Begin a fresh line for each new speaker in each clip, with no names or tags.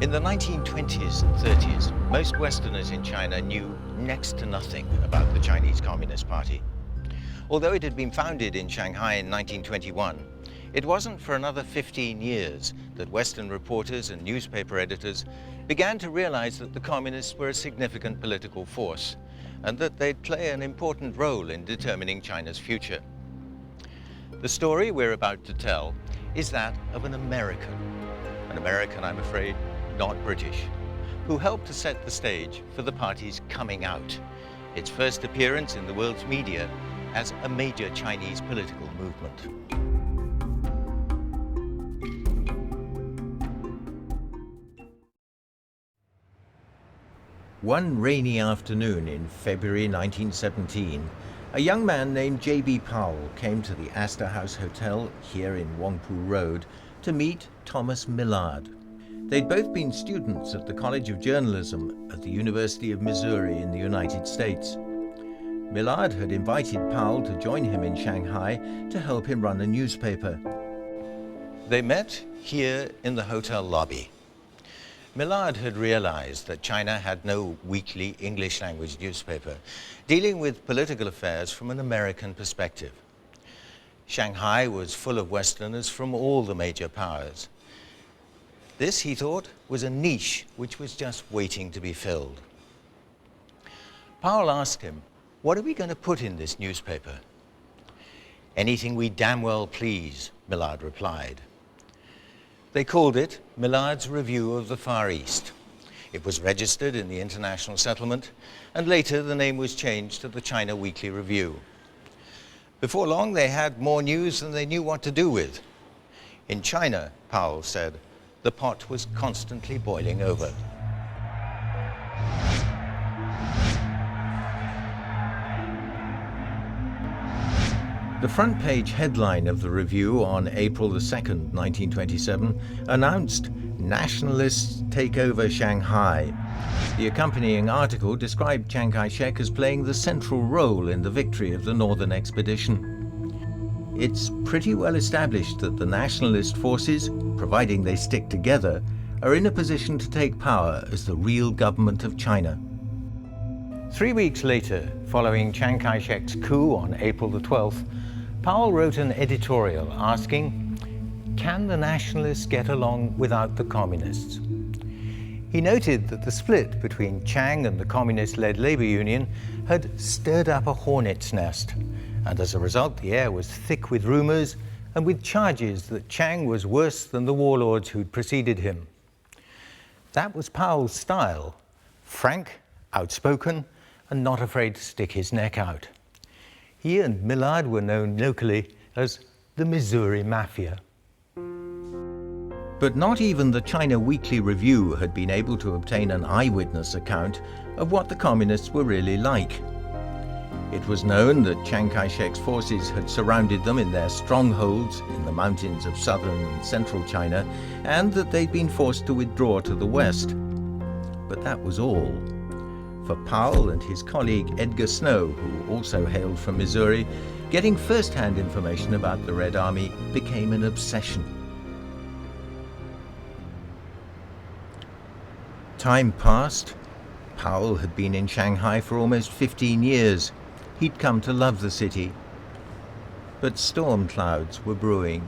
In the 1920s and 30s, most Westerners in China knew next to nothing about the Chinese Communist Party. Although it had been founded in Shanghai in 1921, it wasn't for another 15 years that Western reporters and newspaper editors began to realize that the Communists were a significant political force and that they'd play an important role in determining China's future. The story we're about to tell is that of an American, I'm afraid, not British, who helped to set the stage for the party's coming out, its first appearance in the world's media as a major Chinese political movement. One rainy afternoon in February 1917, a young man named J.B. Powell came to the Astor House Hotel here in Wangpu Road to meet Thomas Millard. They'd both been students at the College of Journalism at the University of Missouri in the United States. Millard had invited Powell to join him in Shanghai to help him run a newspaper. They met here in the hotel lobby. Millard had realized that China had no weekly English-language newspaper dealing with political affairs from an American perspective. Shanghai was full of Westerners from all the major powers. This, he thought, was a niche which was just waiting to be filled. Powell asked him, "What are we going to put in this newspaper?" "Anything we damn well please," Millard replied. They called it Millard's Review of the Far East. It was registered in the International Settlement, and later the name was changed to the China Weekly Review. Before long, they had more news than they knew what to do with. In China, Powell said, the pot was constantly boiling over. The front page headline of the review on April the 2nd, 1927, announced "Nationalists Take Over Shanghai." The accompanying article described Chiang Kai-shek as playing the central role in the victory of the Northern Expedition. It's pretty well established that the nationalist forces, providing they stick together, are in a position to take power as the real government of China. 3 weeks later, following Chiang Kai-shek's coup on April the 12th, Powell wrote an editorial asking, "Can the nationalists get along without the communists?" He noted that the split between Chiang and the communist-led labor union had stirred up a hornet's nest, and as a result the air was thick with rumors and with charges that Chiang was worse than the warlords who'd preceded him. That was Powell's style: frank, outspoken, and not afraid to stick his neck out. He and Millard were known locally as the Missouri Mafia. But not even the China Weekly Review had been able to obtain an eyewitness account of what the communists were really like. It was known that Chiang Kai-shek's forces had surrounded them in their strongholds in the mountains of southern and central China, and that they'd been forced to withdraw to the west. But that was all. For Powell and his colleague Edgar Snow, who also hailed from Missouri, getting first-hand information about the Red Army became an obsession. Time passed. Powell had been in Shanghai for almost 15 years. He'd come to love the city. But storm clouds were brewing.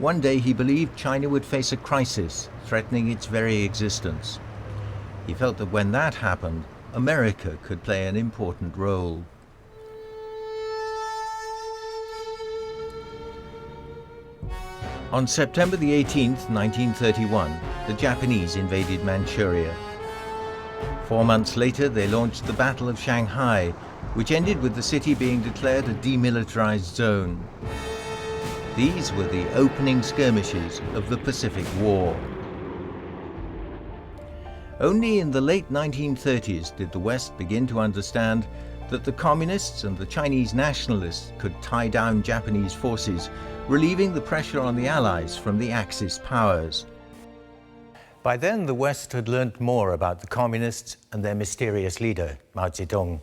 One day he believed China would face a crisis threatening its very existence. He felt that when that happened, America could play an important role. On September the 18th, 1931, the Japanese invaded Manchuria. 4 months later, they launched the Battle of Shanghai, which ended with the city being declared a demilitarized zone. These were the opening skirmishes of the Pacific War. Only in the late 1930s did the West begin to understand that the communists and the Chinese nationalists could tie down Japanese forces, relieving the pressure on the Allies from the Axis powers. By then, the West had learned more about the communists and their mysterious leader, Mao Zedong.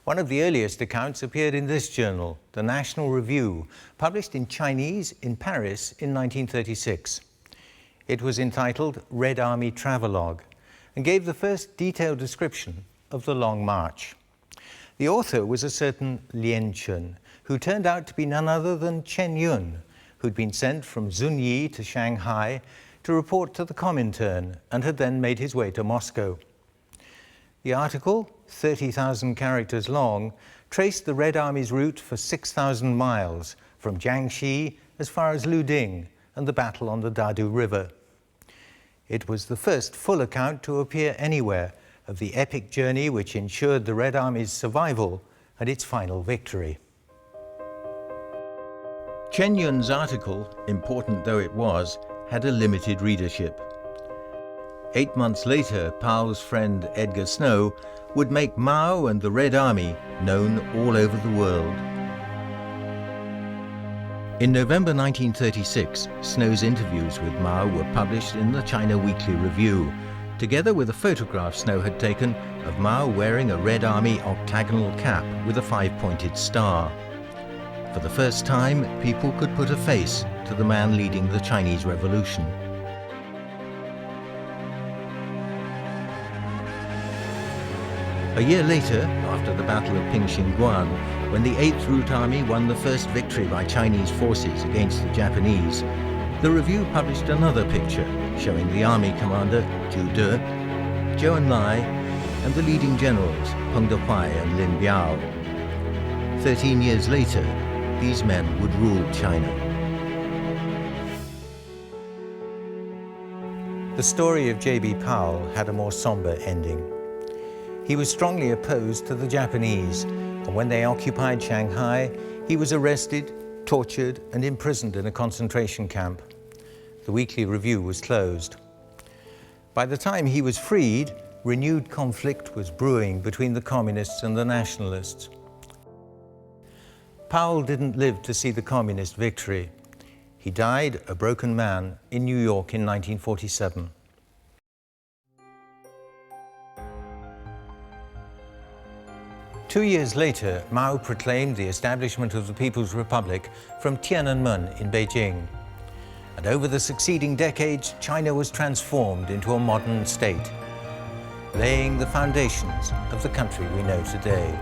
One of the earliest accounts appeared in this journal, the National Review, published in Chinese in Paris in 1936. It was entitled Red Army Travelogue and gave the first detailed description of the Long March. The author was a certain Lien Chun, who turned out to be none other than Chen Yun, who'd been sent from Zunyi to Shanghai to report to the Comintern and had then made his way to Moscow. The article, 30,000 characters long, traced the Red Army's route for 6,000 miles from Jiangxi as far as Luding and the battle on the Dadu River. It was the first full account to appear anywhere of the epic journey which ensured the Red Army's survival and its final victory. Chen Yun's article, important though it was, had a limited readership. 8 months later, Powell's friend Edgar Snow would make Mao and the Red Army known all over the world. In November 1936, Snow's interviews with Mao were published in the China Weekly Review, together with a photograph Snow had taken of Mao wearing a Red Army octagonal cap with a 5-pointed star. For the first time, people could put a face to the man leading the Chinese Revolution. A year later, after the Battle of Pingxingguan, when the 8th Route Army won the first victory by Chinese forces against the Japanese, the review published another picture showing the army commander Zhu De, Zhou Enlai, and the leading generals Peng Dehuai and Lin Biao. 13 years later, these men would rule China. The story of J.B. Powell had a more somber ending. He was strongly opposed to the Japanese, and when they occupied Shanghai, he was arrested, tortured, and imprisoned in a concentration camp. The Weekly Review was closed. By the time he was freed, renewed conflict was brewing between the communists and the nationalists. Powell didn't live to see the communist victory. He died a broken man in New York in 1947. Two years later, Mao proclaimed the establishment of the People's Republic from Tiananmen in Beijing. And over the succeeding decades, China was transformed into a modern state, laying the foundations of the country we know today.